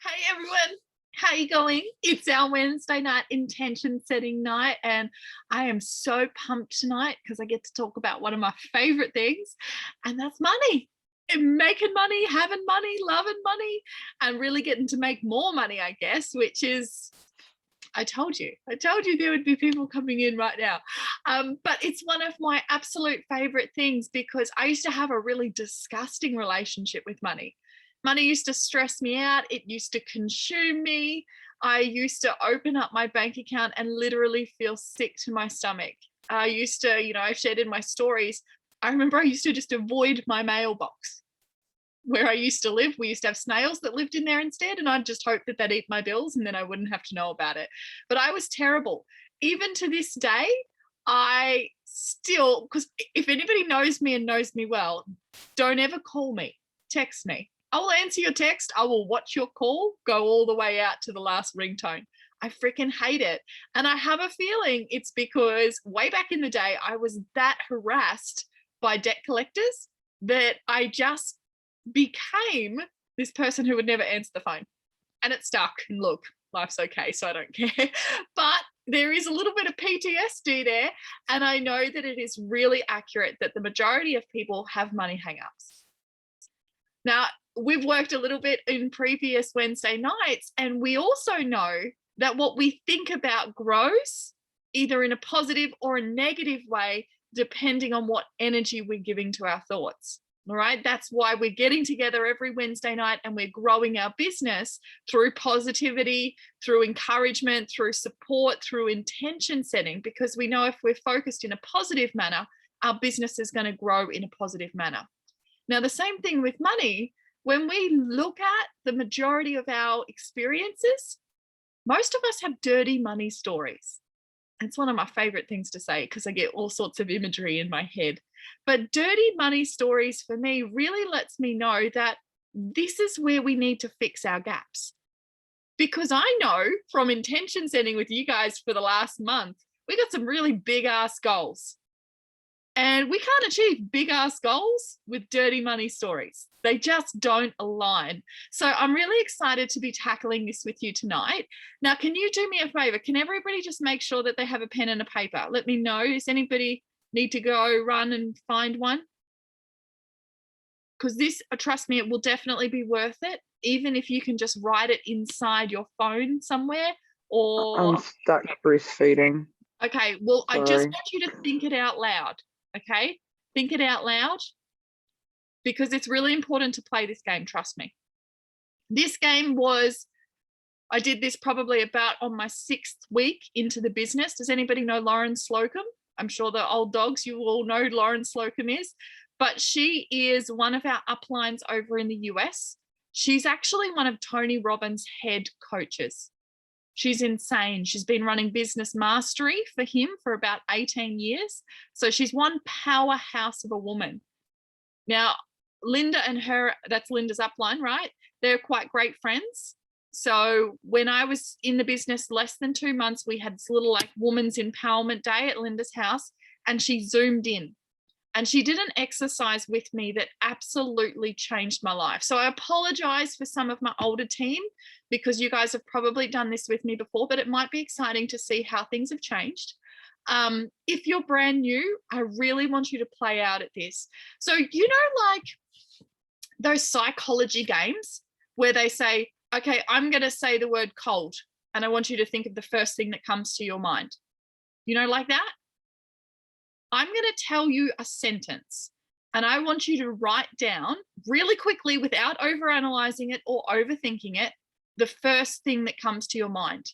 Hey everyone, how you going? It's our Wednesday night intention setting night, and I am so pumped tonight because I get to talk about one of my favorite things, and that's money. And making money, having money, loving money, and really getting to make more money, I guess, which is I told you there would be people coming in right now. But it's one of my absolute favorite things because I used to have a really disgusting relationship with money. Money used to stress me out, it used to consume me. I used to open up my bank account and literally feel sick to my stomach. I used to, I've shared in my stories. I remember I used to just avoid my mailbox where I used to live. We used to have snails that lived in there instead, and I'd just hope that they'd eat my bills and then I wouldn't have to know about it. But I was terrible. Even to this day, I still, because if anybody knows me and knows me well, don't ever call me, text me. I will answer your text. I will watch your call go all the way out to the last ringtone. I freaking hate it. And I have a feeling it's because way back in the day, I was that harassed by debt collectors that I just became this person who would never answer the phone. And it stuck. And look, life's okay, so I don't care. But there is a little bit of PTSD there. And I know that it is really accurate that the majority of people have money hangups. Now, we've worked a little bit in previous Wednesday nights, and we also know that what we think about grows either in a positive or a negative way, depending on what energy we're giving to our thoughts. All right. That's why we're getting together every Wednesday night and we're growing our business through positivity, through encouragement, through support, through intention setting, because we know if we're focused in a positive manner, our business is going to grow in a positive manner. Now, the same thing with money. When we look at the majority of our experiences, most of us have dirty money stories. It's one of my favorite things to say because I get all sorts of imagery in my head. But dirty money stories for me really lets me know that this is where we need to fix our gaps. Because I know from intention setting with you guys for the last month, we got some really big ass goals. And we can't achieve big ass goals with dirty money stories. They just don't align. So I'm really excited to be tackling this with you tonight. Now, can you do me a favor? Can everybody just make sure that they have a pen and a paper? Let me know. Does anybody need to go run and find one? Because this, trust me, it will definitely be worth it, even if you can just write it inside your phone somewhere or... I'm stuck breastfeeding. Okay, well, Sorry. I just want you to think it out loud. Okay, think it out loud because it's really important to play this game. Trust me. This game was, I did this probably about on my 6th week into the business. Does anybody know Lauren Slocum? I'm sure the old dogs, you all know who Lauren Slocum is, but she is one of our uplines over in the US. She's actually one of Tony Robbins' head coaches. She's insane. She's been running business mastery for him for about 18 years. So she's one powerhouse of a woman. Now, Linda and her, that's Linda's upline, right? They're quite great friends. So when I was in the business less than 2 months, we had this little like women's empowerment day at Linda's house, and she zoomed in. And she did an exercise with me that absolutely changed my life. So I apologize for some of my older team because you guys have probably done this with me before, but it might be exciting to see how things have changed. If you're brand new, I really want you to play out at this. So, like those psychology games where they say, okay, I'm going to say the word cold, and I want you to think of the first thing that comes to your mind. Like that? I'm going to tell you a sentence and I want you to write down really quickly without overanalyzing it or overthinking it, the first thing that comes to your mind.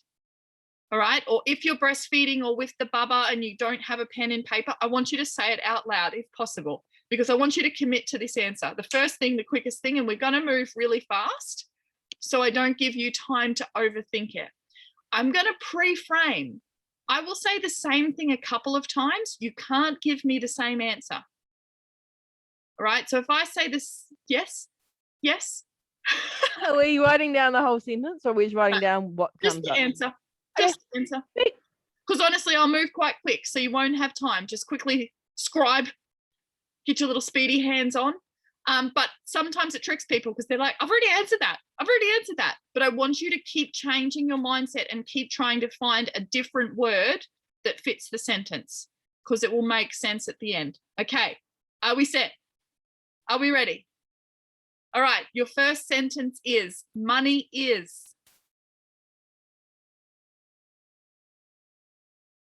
All right. Or if you're breastfeeding or with the bubba and you don't have a pen and paper, I want you to say it out loud if possible, because I want you to commit to this answer. The first thing, the quickest thing, and we're going to move really fast so I don't give you time to overthink it. I'm going to pre-frame. I will say the same thing a couple of times. You can't give me the same answer. All right. So if I say this, yes. Are we writing down the whole sentence or are we just writing down what comes just up? Answer. Just answer. Because honestly, I'll move quite quick. So you won't have time. Just quickly scribe, get your little speedy hands on. But sometimes it tricks people because they're like, I've already answered that. I've already answered that. But I want you to keep changing your mindset and keep trying to find a different word that fits the sentence because it will make sense at the end. Okay. Are we set? Are we ready? All right. Your first sentence is money is.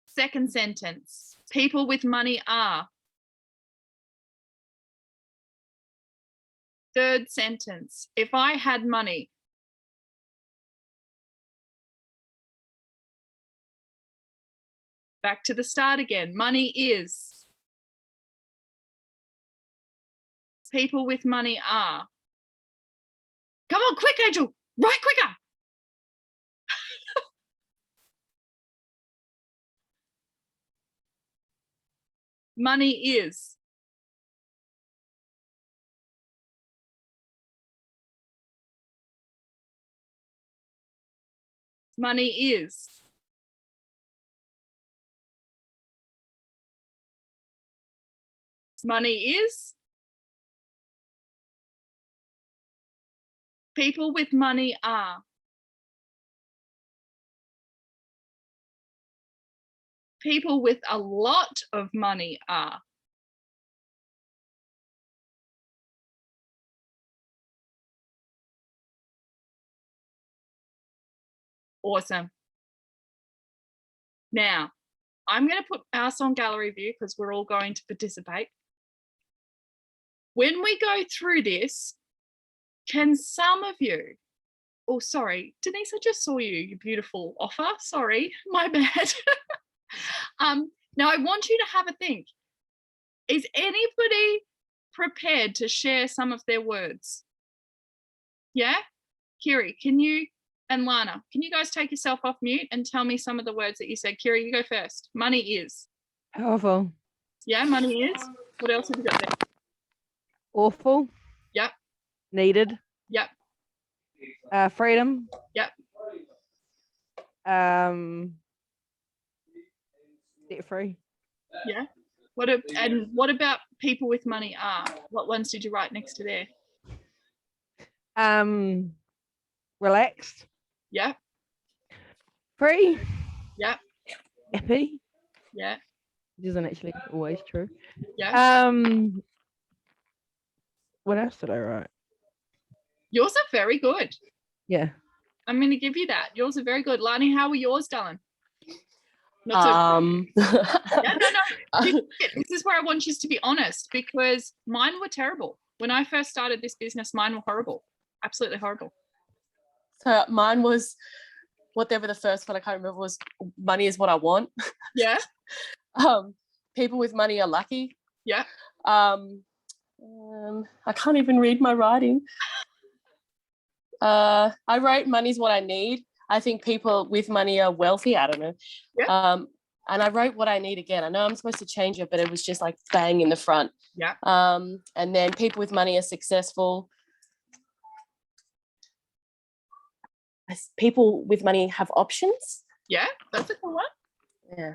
Second sentence, people with money are. Third sentence, if I had money. Back to the start again. Money is. People with money are. Come on, quick, Angel. Write quicker. Money is. Money is. Money is. People with money are. People with a lot of money are. Awesome. Now, I'm going to put us on gallery view because we're all going to participate. When we go through this, can some of you, oh, sorry, Denise, I just saw you, you beautiful offer. Sorry, my bad. Now I want you to have a think. Is anybody prepared to share some of their words? Yeah? Kiri, can you, and Lana, can you guys take yourself off mute and tell me some of the words that you said? Kiri, you go first. Money is. Powerful. Yeah, money is. What else have you got there? Awful. Yep. Needed. Yep. Freedom. Yep. Debt free. Yeah. And what about people with money are? What ones did you write next to there? Relaxed. Yeah. Free. Yeah. Happy. Yeah. Which isn't actually always true. Yeah. What else did I write? Yours are very good. Yeah. I'm going to give you that. Yours are very good. Lani, how were yours, darling? Not so yeah, no. This is where I want you to be honest because mine were terrible. When I first started this business, mine were horrible. Absolutely horrible. So mine was whatever the first one I can't remember was money is what I want. Yeah. People with money are lucky. Yeah. I can't even read my writing. I wrote money's what I need. I think people with money are wealthy. I don't know. Yeah. And I wrote what I need again. I know I'm supposed to change it, but it was just like bang in the front. Yeah. And then people with money are successful. People with money have options. Yeah, that's a cool one. Yeah.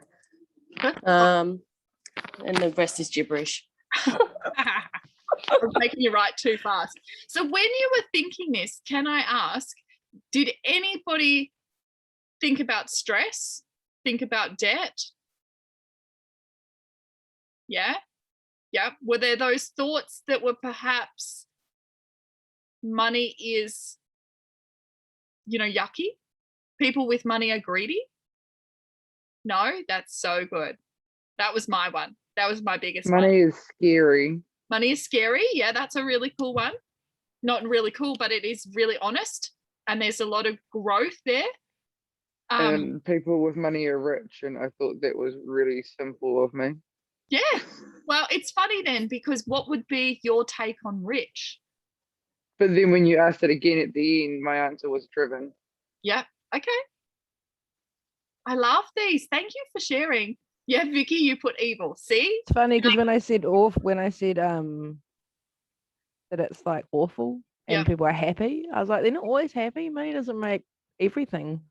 And the rest is gibberish. I'm making you write too fast. So when you were thinking this, can I ask, did anybody think about stress? Think about debt? Yeah? Yeah. Were there those thoughts that were perhaps money is, yucky? People with money are greedy? No, that's so good. That was my one. That was my biggest one. Money is scary. Money is scary. Yeah, that's a really cool one. Not really cool, but it is really honest. And there's a lot of growth there. And people with money are rich. And I thought that was really simple of me. Yeah. Well, it's funny then, because what would be your take on rich? But then when you asked it again at the end, my answer was driven. Yeah. Okay. I love these. Thank you for sharing. Yeah, Vicky, you put evil. See? It's funny because when I said that it's like awful and Yeah. people are happy, I was like, they're not always happy. Money doesn't make everything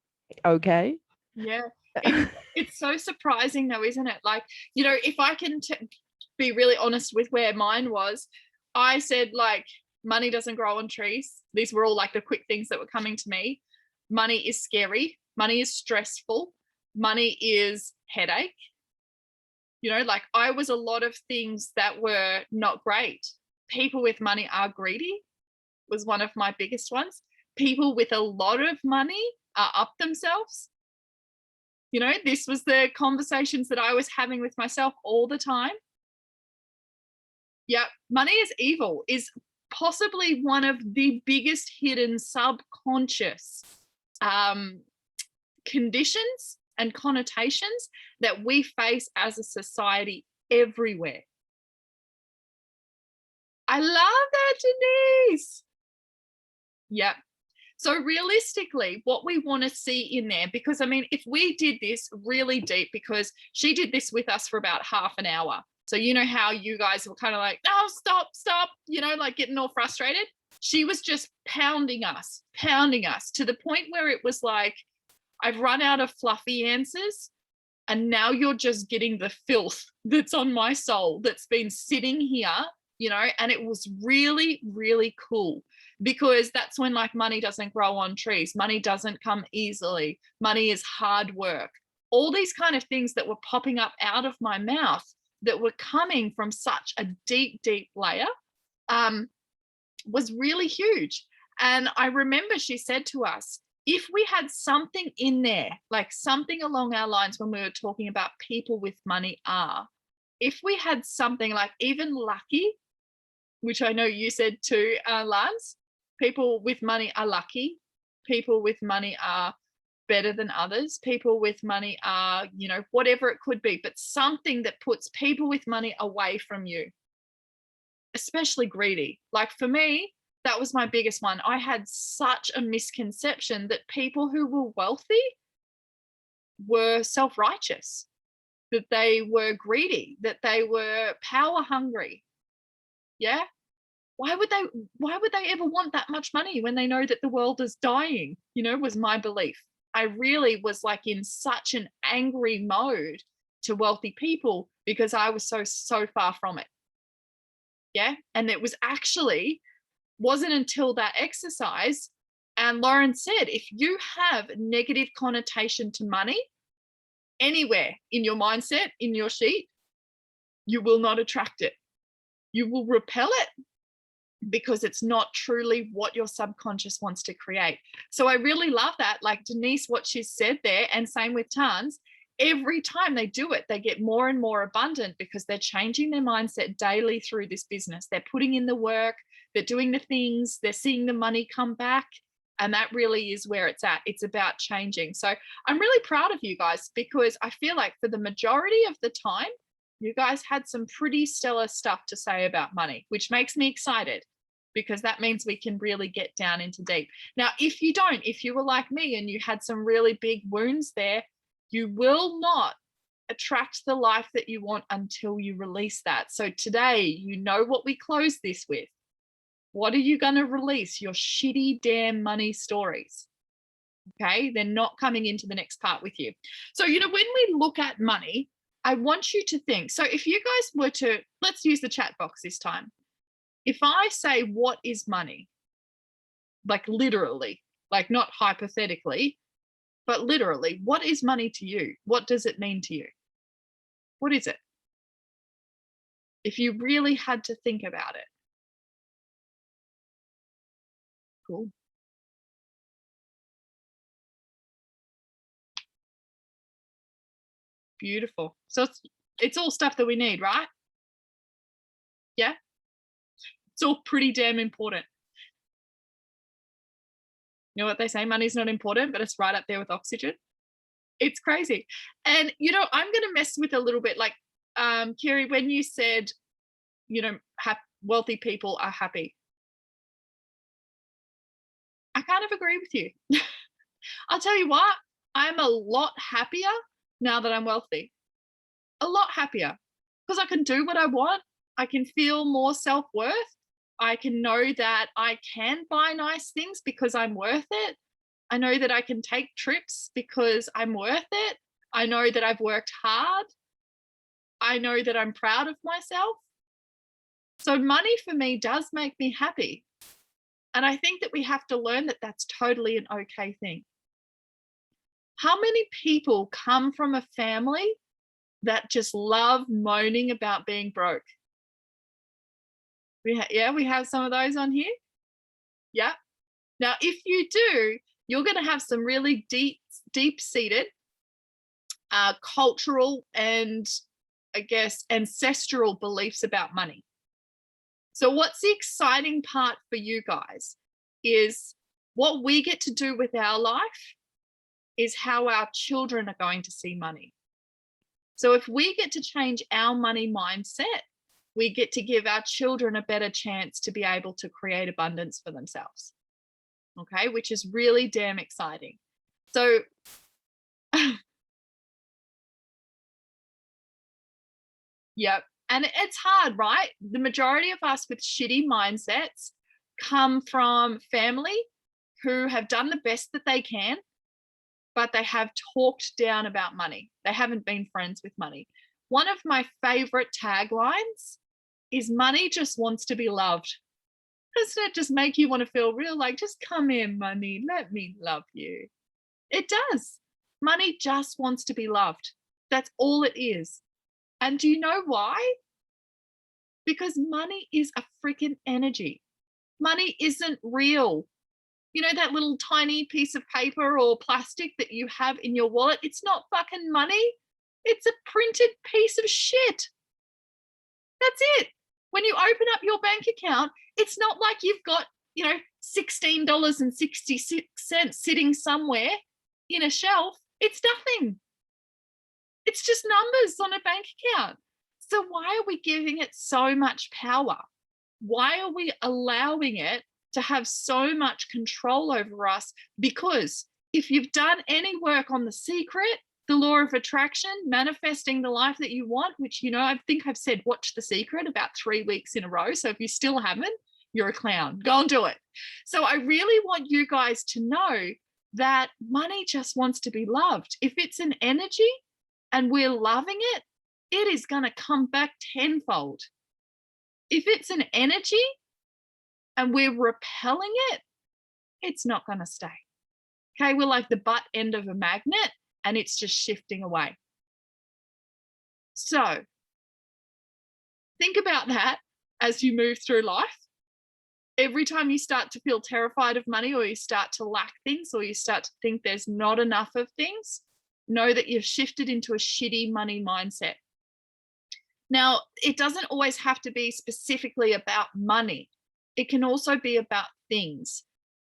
okay. Yeah. It's so surprising though, isn't it? Like, if I can be really honest with where mine was, I said, like, money doesn't grow on trees. These were all like the quick things that were coming to me. Money is scary. Money is stressful. Money is headache. You know, like I was a lot of things that were not great. People with money are greedy was one of my biggest ones. People with a lot of money are up themselves. You know, this was the conversations that I was having with myself all the time. Yeah, money is evil is possibly one of the biggest hidden subconscious conditions and connotations that we face as a society everywhere. I love that, Denise. Yep. So realistically, what we want to see in there, because I mean, if we did this really deep, because she did this with us for about half an hour. So you know how you guys were kind of like, no, stop, you know, like getting all frustrated. She was just pounding us to the point where it was like, I've run out of fluffy answers. And now you're just getting the filth that's on my soul that's been sitting here, you know, and it was really, really cool because that's when like money doesn't grow on trees. Money doesn't come easily. Money is hard work. All these kind of things that were popping up out of my mouth that were coming from such a deep, deep layer was really huge. And I remember she said to us, if we had something in there, like something along our lines when we were talking about people with money are, if we had something like even lucky, which I know you said too, Lance, people with money are lucky. People with money are better than others. People with money are, you know, whatever it could be, but something that puts people with money away from you, especially greedy. Like for me, that was my biggest one. I had such a misconception that people who were wealthy were self-righteous, that they were greedy, that they were power hungry. Yeah. Why would they ever want that much money when they know that the world is dying? You know, was my belief. I really was like in such an angry mode to wealthy people because I was so far from it. Yeah. And it was actually wasn't until that exercise, and Lauren said, if you have negative connotation to money anywhere in your mindset, in your sheet, you will not attract it. You will repel it because it's not truly what your subconscious wants to create. So I really love that, like Denise, what she said there, and same with Tans. Every time they do it, they get more and more abundant because they're changing their mindset daily through this business. They're putting in the work, they're doing the things, they're seeing the money come back. And that really is where it's at. It's about changing. So I'm really proud of you guys because I feel like for the majority of the time, you guys had some pretty stellar stuff to say about money, which makes me excited because that means we can really get down into deep. Now, if you don't, if you were like me and you had some really big wounds there, you will not attract the life that you want until you release that. So today, you know what we close this with. What are you going to release? Your shitty damn money stories. Okay, they're not coming into the next part with you. So, you know, when we look at money, I want you to think. So if you guys were to, let's use the chat box this time. If I say, what is money? Like literally, like not hypothetically, but literally, what is money to you? What does it mean to you? What is it? If you really had to think about it. Cool. Beautiful. So it's all stuff that we need, right? Yeah. It's all pretty damn important. You know what they say, money's not important, but it's right up there with oxygen. It's crazy. And, you know, I'm going to mess with a little bit like, Kiri, when you said, you know, wealthy people are happy. I kind of agree with you. I'll tell you what, I'm a lot happier now that I'm wealthy. A lot happier because I can do what I want. I can feel more self-worth. I can know that I can buy nice things because I'm worth it. I know that I can take trips because I'm worth it. I know that I've worked hard. I know that I'm proud of myself. So money for me does make me happy. And I think that we have to learn that that's totally an okay thing. How many people come from a family that just love moaning about being broke? We have some of those on here. Yeah. Now, if you do, you're going to have some really deep-seated cultural and, I guess, ancestral beliefs about money. So what's the exciting part for you guys is what we get to do with our life is how our children are going to see money. So if we get to change our money mindset, we get to give our children a better chance to be able to create abundance for themselves. Okay, which is really damn exciting. So yep. And it's hard, right? The majority of us with shitty mindsets come from family who have done the best that they can, but they have talked down about money. They haven't been friends with money. One of my favorite taglines is money just wants to be loved. Doesn't it just make you want to feel real? Like, just come here, money, let me love you. It does. Money just wants to be loved. That's all it is. And do you know why? Because money is a freaking energy. Money isn't real. You know that little tiny piece of paper or plastic that you have in your wallet? It's not fucking money. It's a printed piece of shit. That's it. When you open up your bank account, it's not like you've got, $16.66 sitting somewhere in a shelf. It's nothing. It's just numbers on a bank account. So why are we giving it so much power? Why are we allowing it to have so much control over us? Because if you've done any work on The Secret, the law of attraction, manifesting the life that you want, which, I think I've said watch The Secret about 3 weeks in a row. So if you still haven't, you're a clown. Go and do it. So I really want you guys to know that money just wants to be loved. If it's an energy and we're loving it, it is going to come back tenfold. If it's an energy and we're repelling it, it's not going to stay. Okay, we're like the butt end of a magnet and it's just shifting away. So think about that as you move through life. Every time you start to feel terrified of money, or you start to lack things, or you start to think there's not enough of things, know that you've shifted into a shitty money mindset. Now, it doesn't always have to be specifically about money. It can also be about things.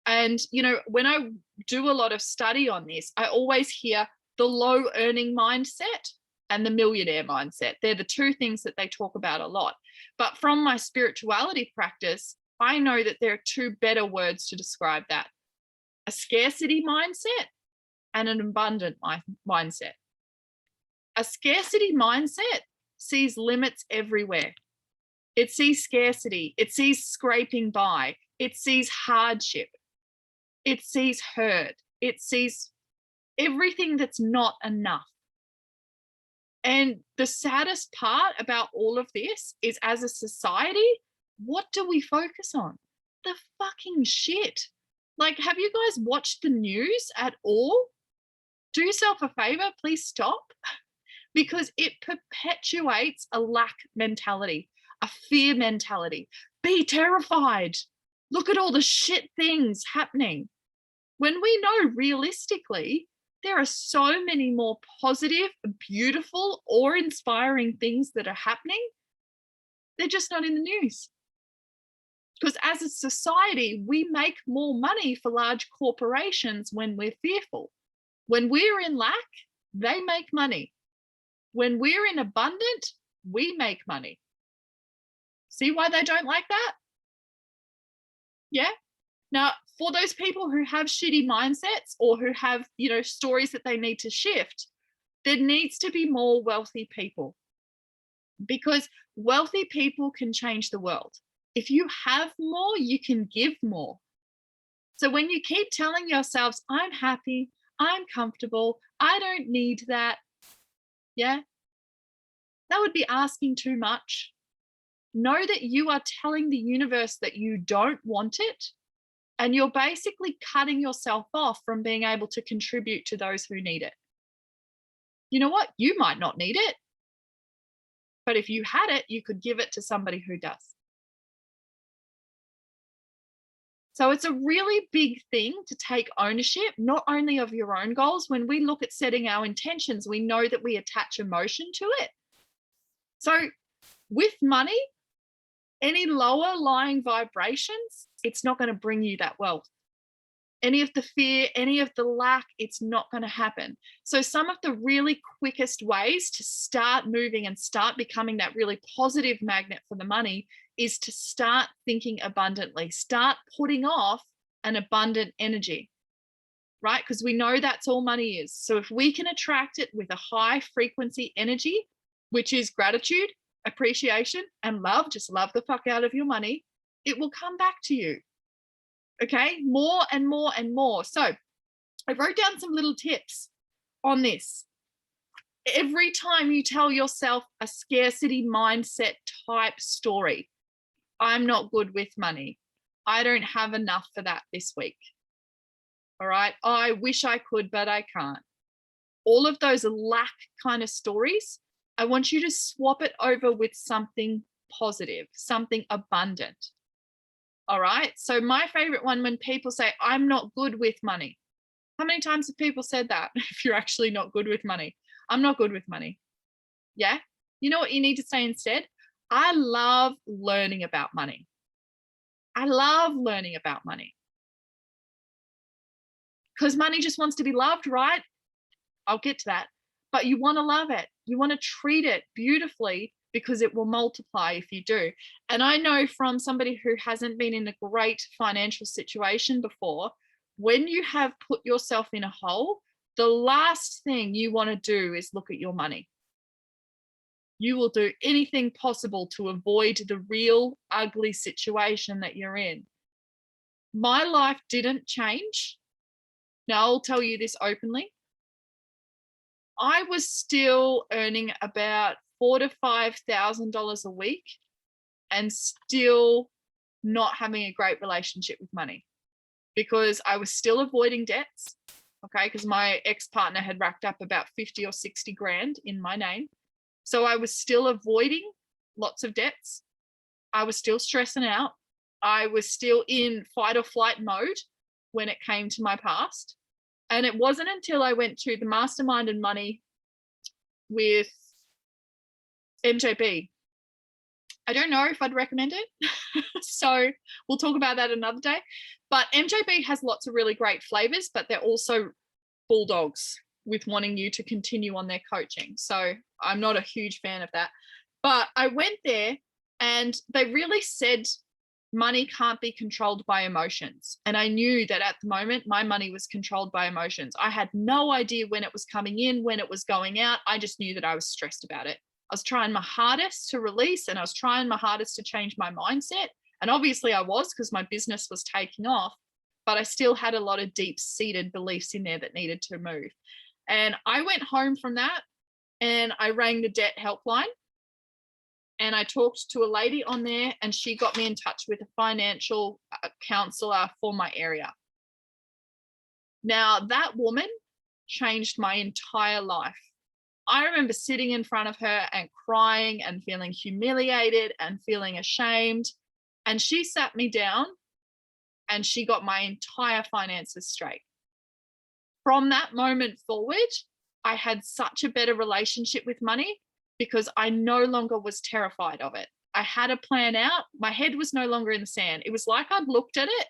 And, when I do a lot of study on this, I always hear the low earning mindset and the millionaire mindset. They're the two things that they talk about a lot. But from my spirituality practice, I know that there are two better words to describe that: a scarcity mindset and an abundant mindset. A scarcity mindset sees limits everywhere. It sees scarcity. It sees scraping by. It sees hardship. It sees hurt. It sees everything that's not enough. And the saddest part about all of this is, as a society, what do we focus on? The fucking shit. Like, have you guys watched the news at all? Do yourself a favor, please stop, because it perpetuates a lack mentality, a fear mentality. Be terrified. Look at all the shit things happening. When we know realistically, there are so many more positive, beautiful, awe-inspiring things that are happening. They're just not in the news. Because as a society, we make more money for large corporations when we're fearful. When we're in lack, they make money. When we're in abundant, we make money. See why they don't like that? Yeah. Now, for those people who have shitty mindsets or who have, stories that they need to shift, there needs to be more wealthy people, because wealthy people can change the world. If you have more, you can give more. So when you keep telling yourselves, I'm happy, I'm comfortable, I don't need that, that would be asking too much. know that you are telling the universe that you don't want it, and you're basically cutting yourself off from being able to contribute to those who need it. You know what? You might not need it, but if you had it, you could give it to somebody who does. So it's a really big thing to take ownership, not only of your own goals. When we look at setting our intentions, we know that we attach emotion to it. So with money, any lower lying vibrations, it's not going to bring you that wealth. Any of the fear, any of the lack, it's not going to happen. So some of the really quickest ways to start moving and start becoming that really positive magnet for the money is to start thinking abundantly, start putting off an abundant energy, right? Because we know that's all money is. So if we can attract it with a high frequency energy, which is gratitude, appreciation, and love, just love the fuck out of your money, it will come back to you. Okay, more and more and more. So I wrote down some little tips on this. Every time you tell yourself a scarcity mindset type story, I'm not good with money, I don't have enough for that this week, all right, I wish I could, but I can't. All of those lack kind of stories, I want you to swap it over with something positive, something abundant. All right. So my favorite one, when people say, I'm not good with money. How many times have people said that? If you're actually not good with money, I'm not good with money. Yeah. You know what you need to say instead? I love learning about money. I love learning about money. Because money just wants to be loved, right? I'll get to that. But you want to love it. You want to treat it beautifully, because it will multiply if you do. And I know from somebody who hasn't been in a great financial situation before, when you have put yourself in a hole, the last thing you want to do is look at your money. You will do anything possible to avoid the real ugly situation that you're in. My life didn't change. Now, I'll tell you this openly. I was still earning about $4,000 to $5,000 a week and still not having a great relationship with money, because I was still avoiding debts. Okay, because my ex-partner had racked up about 50 or 60 grand in my name. So I was still avoiding lots of debts. I was still stressing out. I was still in fight or flight mode when it came to my past. And it wasn't until I went to the Mastermind and Money with MJB. I don't know if I'd recommend it. So we'll talk about that another day. But MJB has lots of really great flavors, but they're also bulldogs with wanting you to continue on their coaching. So I'm not a huge fan of that. But I went there and they really said money can't be controlled by emotions. And I knew that at the moment, my money was controlled by emotions. I had no idea when it was coming in, when it was going out. I just knew that I was stressed about it. I was trying my hardest to release, and I was trying my hardest to change my mindset. And obviously I was, because my business was taking off, but I still had a lot of deep-seated beliefs in there that needed to move. And I went home from that and I rang the debt helpline. And I talked to a lady on there, and she got me in touch with a financial counselor for my area. Now, that woman changed my entire life. I remember sitting in front of her and crying and feeling humiliated and feeling ashamed. And she sat me down and she got my entire finances straight. From that moment forward, I had such a better relationship with money, because I no longer was terrified of it. I had a plan out. My head was no longer in the sand. It was like I'd looked at it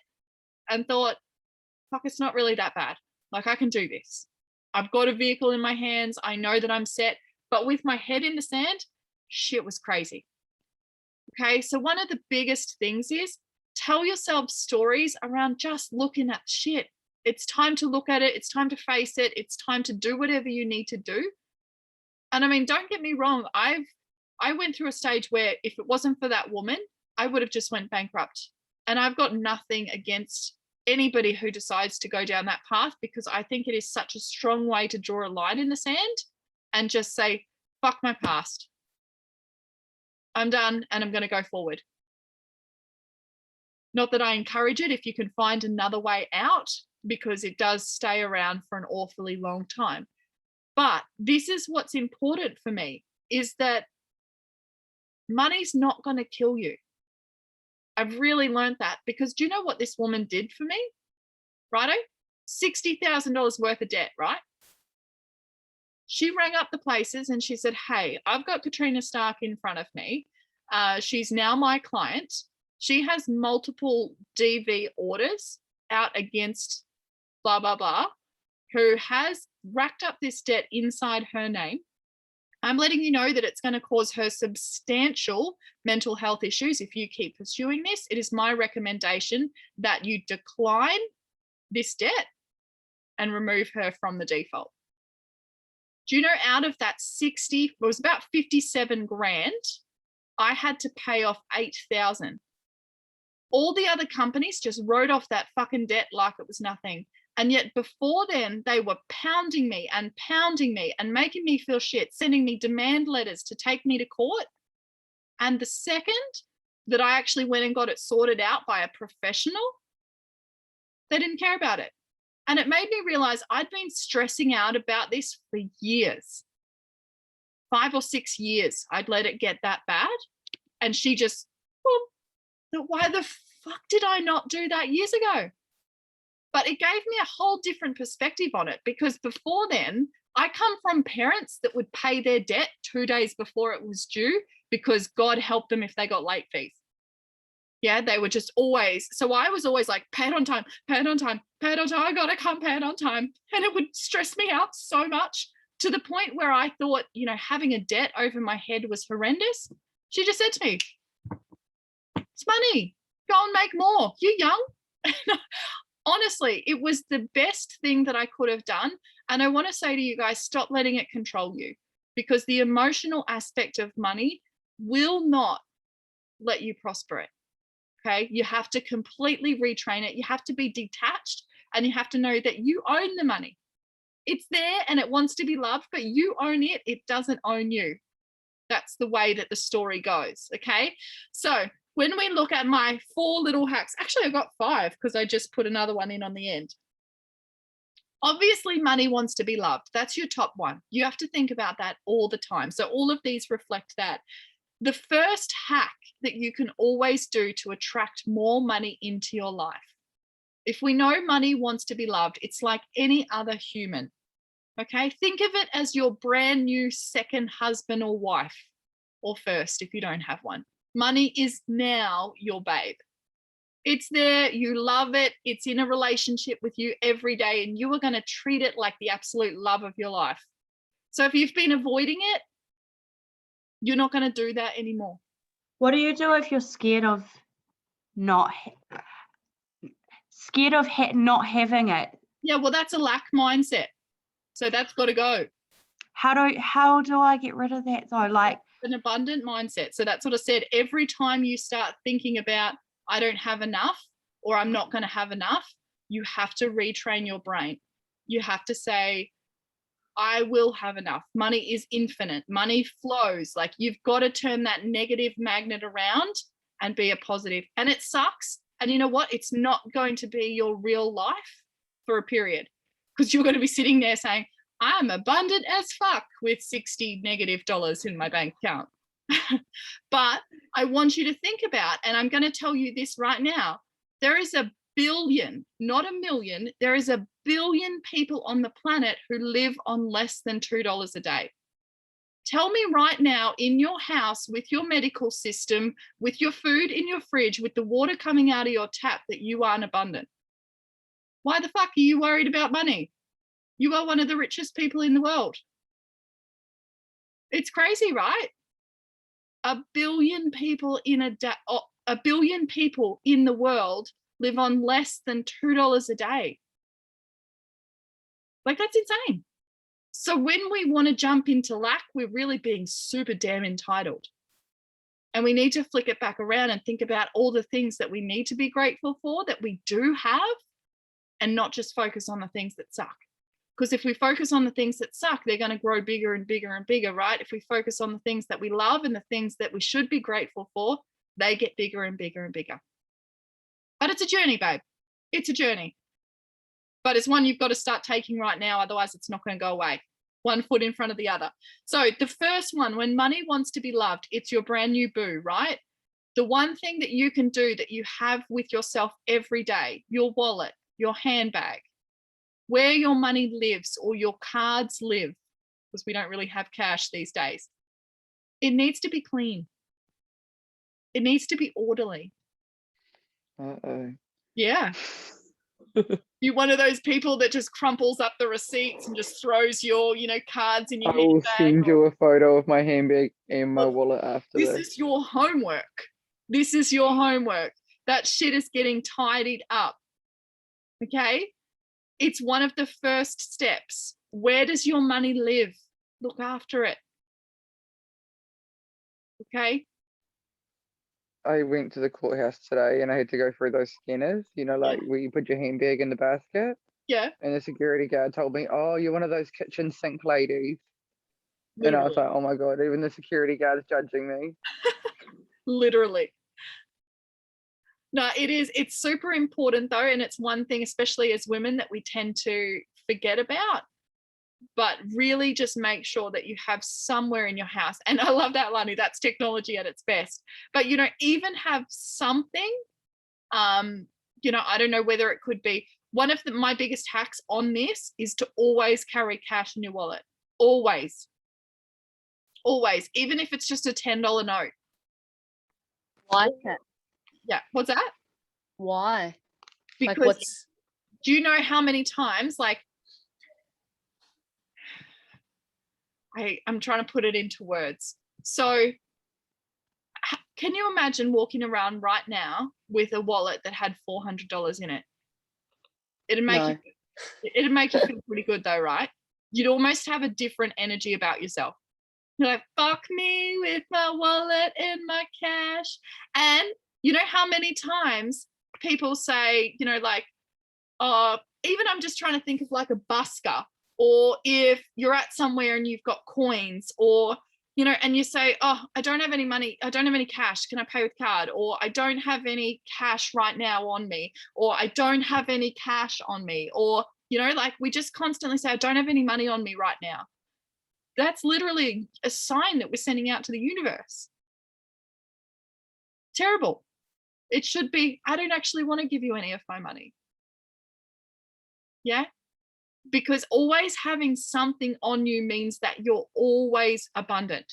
and thought, fuck, it's not really that bad. Like, I can do this. I've got a vehicle in my hands. I know that I'm set. But with my head in the sand, shit was crazy. Okay, so one of the biggest things is tell yourself stories around just looking at shit. It's time to look at it. It's time to face it. It's time to do whatever you need to do. And I mean, don't get me wrong. I went through a stage where if it wasn't for that woman, I would have just went bankrupt. And I've got nothing against anybody who decides to go down that path, because I think it is such a strong way to draw a line in the sand and just say, fuck my past. I'm done and I'm going to go forward. Not that I encourage it if you can find another way out, because it does stay around for an awfully long time. But this is what's important for me, is that money's not going to kill you. I've really learned that, because do you know what this woman did for me? Righto? $60,000 worth of debt, right? She rang up the places and she said, hey, I've got Katrina Stark in front of me. She's now my client. She has multiple DV orders out against blah, blah, blah, who has racked up this debt inside her name. I'm letting you know that it's going to cause her substantial mental health issues if you keep pursuing this. It is my recommendation that you decline this debt and remove her from the default. Do you know, out of that 60, it was about 57 grand, I had to pay off 8,000. All the other companies just wrote off that fucking debt like it was nothing. And yet before then, they were pounding me and making me feel shit, sending me demand letters to take me to court. And the second that I actually went and got it sorted out by a professional, they didn't care about it. And it made me realize I'd been stressing out about this for years. 5 or 6 years, I'd let it get that bad. And she just, well, why the fuck did I not do that years ago? But it gave me a whole different perspective on it, because before then, I come from parents that would pay their debt 2 days before it was due, because God help them if they got late fees. Yeah, they were just always, so I was always like, pay it on time, pay it on time, pay it on time, I gotta come pay it on time. And it would stress me out so much, to the point where I thought, you know, having a debt over my head was horrendous. She just said to me, it's money, go and make more, you're young. Honestly, it was the best thing that I could have done. And I want to say to you guys, stop letting it control you, because the emotional aspect of money will not let you prosper it. Okay, you have to completely retrain it. You have to be detached, and you have to know that you own the money. It's there and it wants to be loved, but you own it. It doesn't own you. That's the way that the story goes. Okay, so when we look at my 4 little hacks, actually I got 5 because I just put another one in on the end. Obviously, money wants to be loved. That's your top one. You have to think about that all the time. So all of these reflect that. The first hack that you can always do to attract more money into your life. If we know money wants to be loved, it's like any other human. Okay, think of it as your brand new second husband or wife, or first if you don't have one. Money is now your babe. It's there, you love it, it's in a relationship with you every day, and you are going to treat it like the absolute love of your life. So if you've been avoiding it, you're not going to do that anymore. What do you do if you're scared of not having it? Yeah, well, that's a lack mindset. So that's got to go. How do I get rid of that though? Like an abundant mindset. So that's what I said. Every time you start thinking about, I don't have enough, or I'm not going to have enough, you have to retrain your brain. You have to say, I will have enough. Money is infinite. Money flows. Like, you've got to turn that negative magnet around and be a positive. And it sucks. And you know what? It's not going to be your real life for a period, because you're going to be sitting there saying, I'm abundant as fuck with $60 negative in my bank account. But I want you to think about, and I'm going to tell you this right now, there is a billion, not a million, there is a billion people on the planet who live on less than $2 a day. Tell me right now, in your house, with your medical system, with your food in your fridge, with the water coming out of your tap, that you aren't abundant. Why the fuck are you worried about money? You are one of the richest people in the world. It's crazy, right? A billion people in the world live on less than $2 a day. Like, that's insane. So when we want to jump into lack, we're really being super damn entitled. And we need to flick it back around and think about all the things that we need to be grateful for, that we do have, and not just focus on the things that suck. Because if we focus on the things that suck, they're going to grow bigger and bigger and bigger, right? If we focus on the things that we love and the things that we should be grateful for, they get bigger and bigger and bigger. But it's a journey, babe. It's a journey. But it's one you've got to start taking right now. Otherwise, it's not going to go away. One foot in front of the other. So the first one, when money wants to be loved, it's your brand new boo, right? The one thing that you can do that you have with yourself every day, your wallet, your handbag, where your money lives or your cards live, because we don't really have cash these days, it needs to be clean. It needs to be orderly. Uh-oh. Yeah. You're one of those people that just crumples up the receipts and just throws your, cards in your I will handbag. send you a photo of my handbag and my wallet after This this. is your homework. This is your homework. That shit is getting tidied up. Okay? It's one of the first steps. Where does your money live? Look after it. Okay? I went to the courthouse today and I had to go through those scanners, like where you put your handbag in the basket. Yeah. And the security guard told me, "Oh, you're one of those kitchen sink ladies." And I was Literally. like, "Oh my God, even the security guard's judging me." Literally. No, it's super important though. And it's one thing, especially as women, that we tend to forget about. But really just make sure that you have somewhere in your house. And I love that, Lani, that's technology at its best. But, even have something, I don't know whether it could be, one of my biggest hacks on this is to always carry cash in your wallet. Always. Always. Even if it's just a $10 note. Why? Kat? Yeah. What's that? Why? Because do you know how many times, I'm trying to put it into words. So can you imagine walking around right now with a wallet that had $400 in it? It'd make you feel pretty good though, right? You'd almost have a different energy about yourself. You're like, fuck me with my wallet and my cash. And you know how many times people say, even I'm just trying to think of like a busker, or if you're at somewhere and you've got coins, or, and you say, oh, I don't have any money. I don't have any cash. Can I pay with card? Or I don't have any cash right now on me, or I don't have any cash on me. Or, we just constantly say, I don't have any money on me right now. That's literally a sign that we're sending out to the universe. Terrible. It should be, I don't actually want to give you any of my money. Yeah? Because always having something on you means that you're always abundant.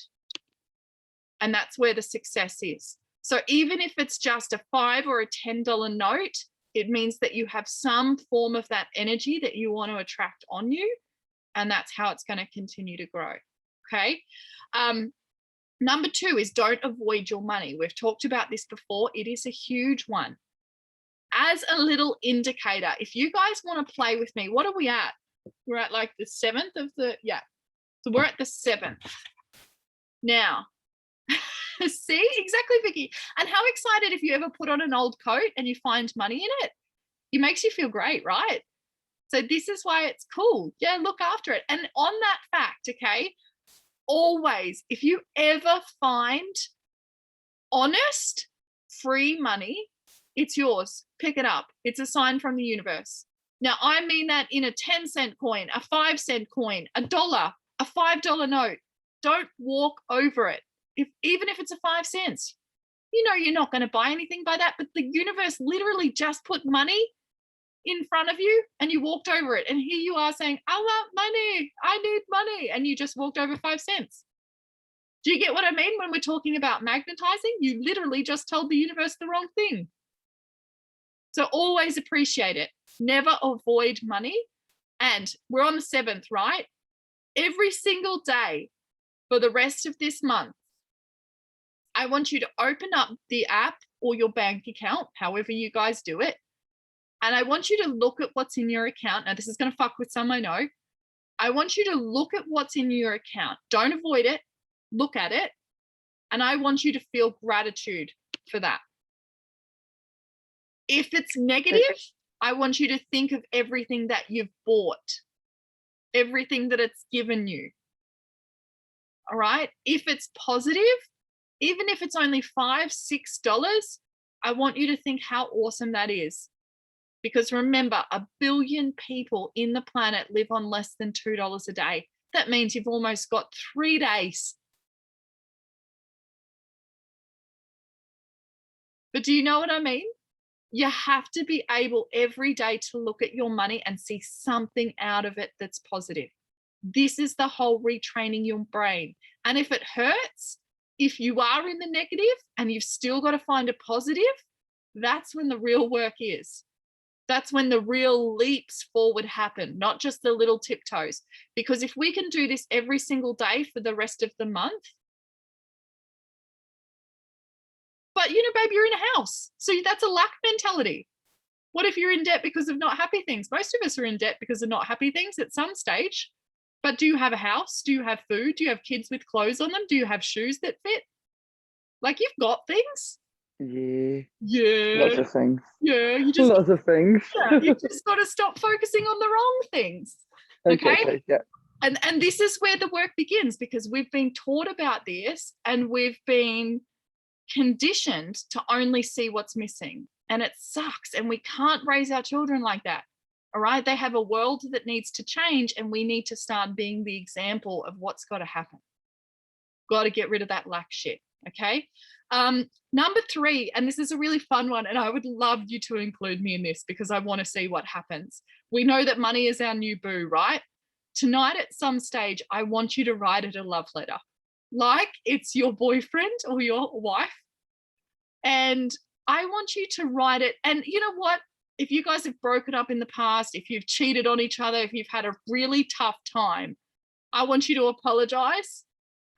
And that's where the success is. So even if it's just a $5 or a $10 note, it means that you have some form of that energy that you want to attract on you. And that's how it's going to continue to grow. Okay. Number 2 is don't avoid your money. We've talked about this before. It is a huge one. As a little indicator, if you guys want to play with me, what are we at? We're at like the 7th of the, So we're at the 7th. Now, see, exactly, Vicky. And how excited if you ever put on an old coat and you find money in it? It makes you feel great, right? So this is why it's cool. Yeah, look after it. And on that fact, okay, always, if you ever find honest, free money, it's yours. Pick it up. It's a sign from the universe. Now, I mean that in a 10-cent coin, a 5-cent coin, a dollar, a $5 note. Don't walk over it. Even if it's a 5 cents, you're not going to buy anything by that, but the universe literally just put money in front of you and you walked over it. And here you are saying, I want money. I need money. And you just walked over 5 cents. Do you get what I mean when we're talking about magnetizing? You literally just told the universe the wrong thing. So always appreciate it. Never avoid money. And we're on the 7th, right? Every single day for the rest of this month, I want you to open up the app or your bank account, however you guys do it. And I want you to look at what's in your account. Now, this is going to fuck with some, I know. I want you to look at what's in your account. Don't avoid it. Look at it. And I want you to feel gratitude for that. If it's negative, I want you to think of everything that you've bought everything that it's given you. All right. If it's positive, even if it's only $5, $6, I want you to think how awesome that is. Because remember, 1 billion people in the planet live on less than $2 a day. That means you've almost got 3 days. But do you know what I mean? You have to be able every day to look at your money and see something out of it that's positive. This is the whole retraining your brain. And if it hurts, if you are in the negative and you've still got to find a positive, that's when the real work is. That's when the real leaps forward happen, not just the little tiptoes. Because if we can do this every single day for the rest of the month, but babe, you're in a house. So that's a lack mentality. What if you're in debt because of not happy things? Most of us are in debt because of not happy things at some stage. But do you have a house? Do you have food? Do you have kids with clothes on them? Do you have shoes that fit? Like, you've got things. Yeah. Yeah. Lots of things. Yeah. You just, Lots of things. you just got to stop focusing on the wrong things. Okay. Yeah. And this is where the work begins, because we've been taught about this and we've been conditioned to only see what's missing, and it sucks, and we can't raise our children like that. All right, they have a world that needs to change, and we need to start being the example of what's got to happen. Got to get rid of that lack shit. Okay. Number 3, and this is a really fun one, and I would love you to include me in this because I want to see what happens. We know that money is our new boo, right? Tonight at some stage, I want you to write it a love letter, like it's your boyfriend or your wife. And I want you to write it. And you know what? If you guys have broken up in the past, if you've cheated on each other, if you've had a really tough time, I want you to apologize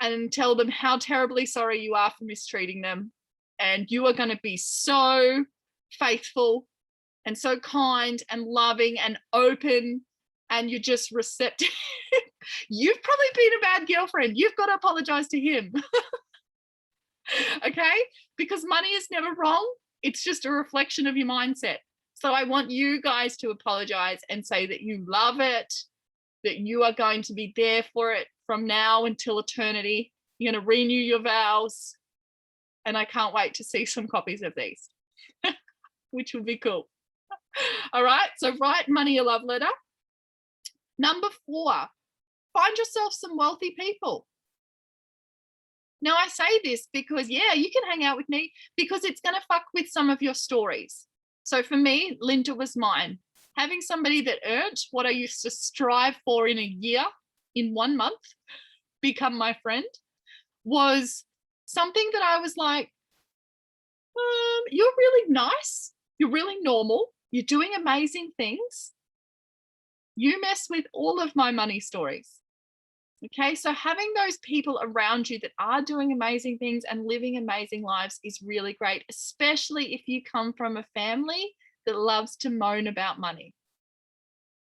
and tell them how terribly sorry you are for mistreating them. And you are going to be so faithful and so kind and loving and open, and you're just receptive. You've probably been a bad girlfriend. You've got to apologize to him. Okay? Because money is never wrong. It's just a reflection of your mindset. So I want you guys to apologize and say that you love it, that you are going to be there for it from now until eternity. You're going to renew your vows. And I can't wait to see some copies of these, which would be cool. All right. So write money a love letter. Number 4, find yourself some wealthy people. Now, I say this because, yeah, you can hang out with me because it's going to fuck with some of your stories. So for me, Linda was mine. Having somebody that earned what I used to strive for in a year, in 1 month, become my friend, was something that I was like, you're really nice. You're really normal. You're doing amazing things. You mess with all of my money stories. Okay, so having those people around you that are doing amazing things and living amazing lives is really great, especially if you come from a family that loves to moan about money.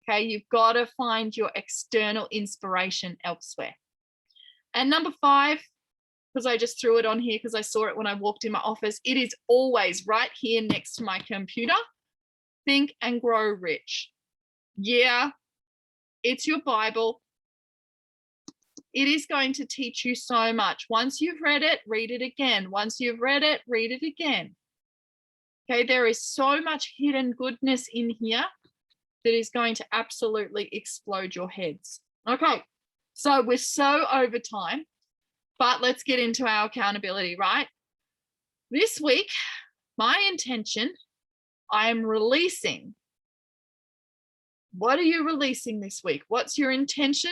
Okay, you've got to find your external inspiration elsewhere. And number 5, because I just threw it on here because I saw it when I walked in my office, it is always right here next to my computer. Think and Grow Rich. Yeah, it's your Bible. It is going to teach you so much. Once you've read it, read it again. Once you've read it, read it again. Okay, there is so much hidden goodness in here that is going to absolutely explode your heads. Okay, so we're so over time, but let's get into our accountability, right? This week, my intention, I am releasing. What are you releasing this week? What's your intention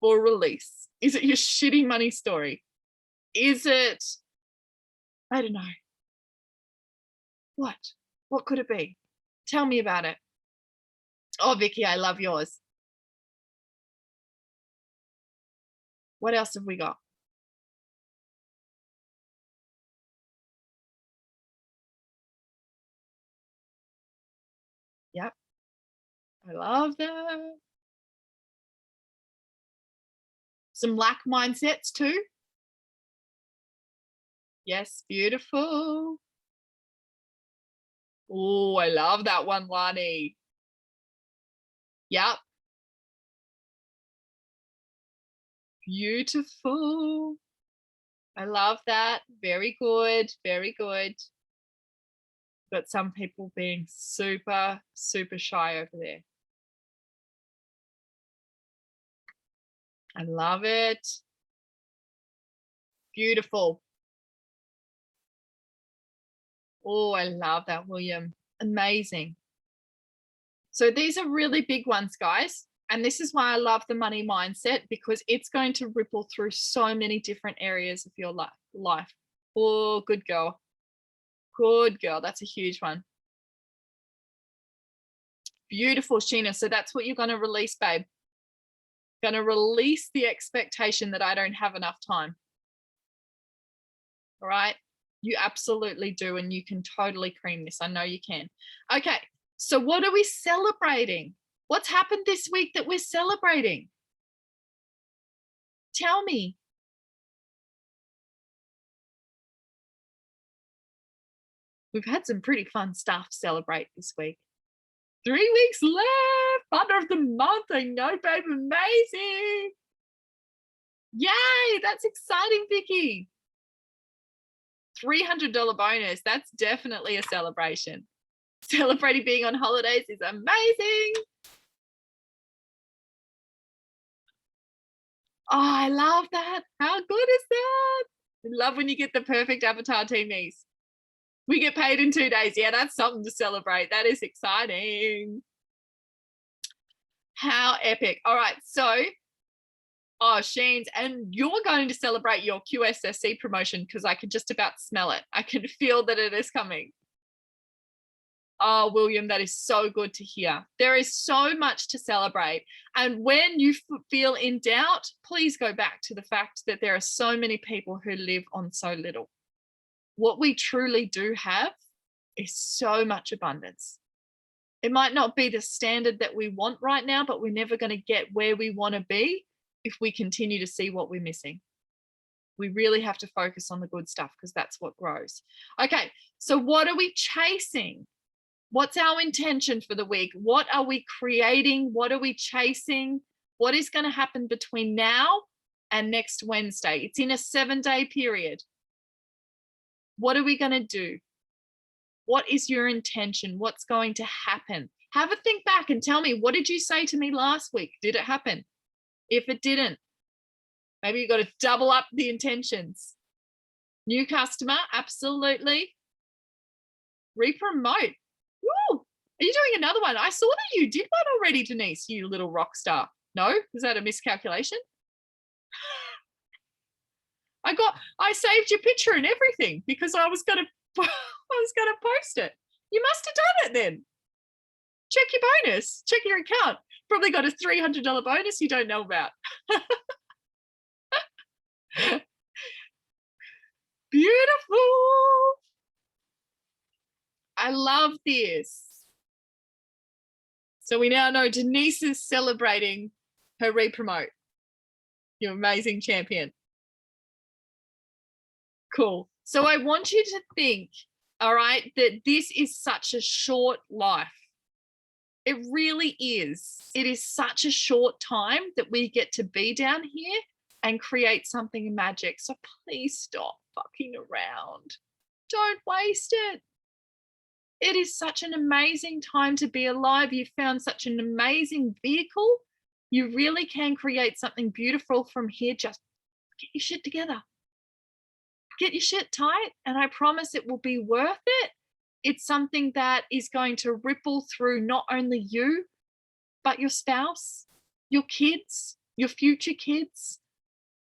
for release? Is it your shitty money story? Is it, I don't know. What could it be? Tell me about it. Oh, Vicky, I love yours. What else have we got? Yep. I love that. Some lack mindsets too. Yes, beautiful. Oh, I love that one, Lani. Yep. Beautiful. I love that. Very good. Very good. Got some people being super, super shy over there. I love it. Beautiful. Oh, I love that, William. Amazing. So these are really big ones, guys. And this is why I love the money mindset, because it's going to ripple through so many different areas of your life. Oh, good girl. Good girl. That's a huge one. Beautiful, Sheena. So that's what you're going to release, babe. Going to release the expectation that I don't have enough time. All right. You absolutely do. And you can totally cream this. I know you can. Okay. So what are we celebrating? What's happened this week that we're celebrating? Tell me. We've had some pretty fun stuff to celebrate this week. 3 weeks left. Fun of the month. I know, babe. Amazing. Yay. That's exciting, Vicky. $300 bonus. That's definitely a celebration. Celebrating being on holidays is amazing. Oh, I love that. How good is that? I love when you get the perfect avatar teamies. We get paid in 2 days. Yeah, that's something to celebrate. That is exciting. How epic. All right, so, Sheens, and you're going to celebrate your QSSC promotion because I can just about smell it. I can feel that it is coming. Oh, William, that is so good to hear. There is so much to celebrate. And when you feel in doubt, please go back to the fact that there are so many people who live on so little. What we truly do have is so much abundance. It might not be the standard that we want right now, but we're never going to get where we want to be if we continue to see what we're missing. We really have to focus on the good stuff because that's what grows. Okay, so what are we chasing? What's our intention for the week? What are we creating? What are we chasing? What is going to happen between now and next Wednesday? It's in a 7-day period. What are we going to do? What is your intention? What's going to happen? Have a think back and tell me, what did you say to me last week? Did it happen? If it didn't, maybe you got to double up the intentions. New customer, absolutely. Re-promote. Woo! Are you doing another one? I saw that you did one already, Denise, you little rock star. No? Is that a miscalculation? I saved your picture and everything because I was gonna post it. You must have done it then. Check your bonus, check your account. Probably got a $300 bonus you don't know about. Beautiful. I love this. So we now know Denise is celebrating her re-promote. You amazing champion. Cool. So I want you to think, all right, that this is such a short life. It really is. It is such a short time that we get to be down here and create something magic. So please stop fucking around. Don't waste it. It is such an amazing time to be alive. You found such an amazing vehicle. You really can create something beautiful from here. Just get your shit together. Get your shit tight, and I promise it will be worth it. It's something that is going to ripple through not only you, but your spouse, your kids, your future kids,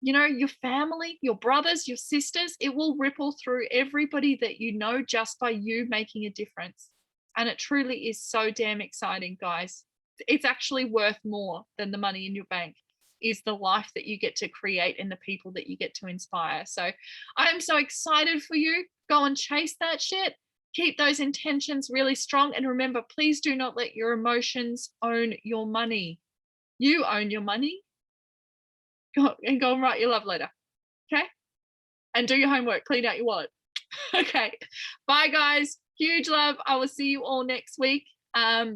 you know, your family, your brothers, your sisters. It will ripple through everybody that you know just by you making a difference. And it truly is so damn exciting, guys. It's actually worth more than the money in your bank, is the life that you get to create and the people that you get to inspire. So I am so excited for you. Go and chase that shit. Keep those intentions really strong. And remember, please do not let your emotions own your money. You own your money. Go and write your love letter. Okay? And do your homework. Clean out your wallet. Okay. Bye, guys. Huge love. I will see you all next week. I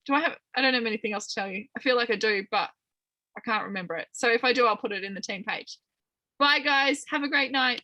don't have anything else to tell you. I feel like I do, but I can't remember it. So if I do, I'll put it in the team page. Bye, guys. Have a great night.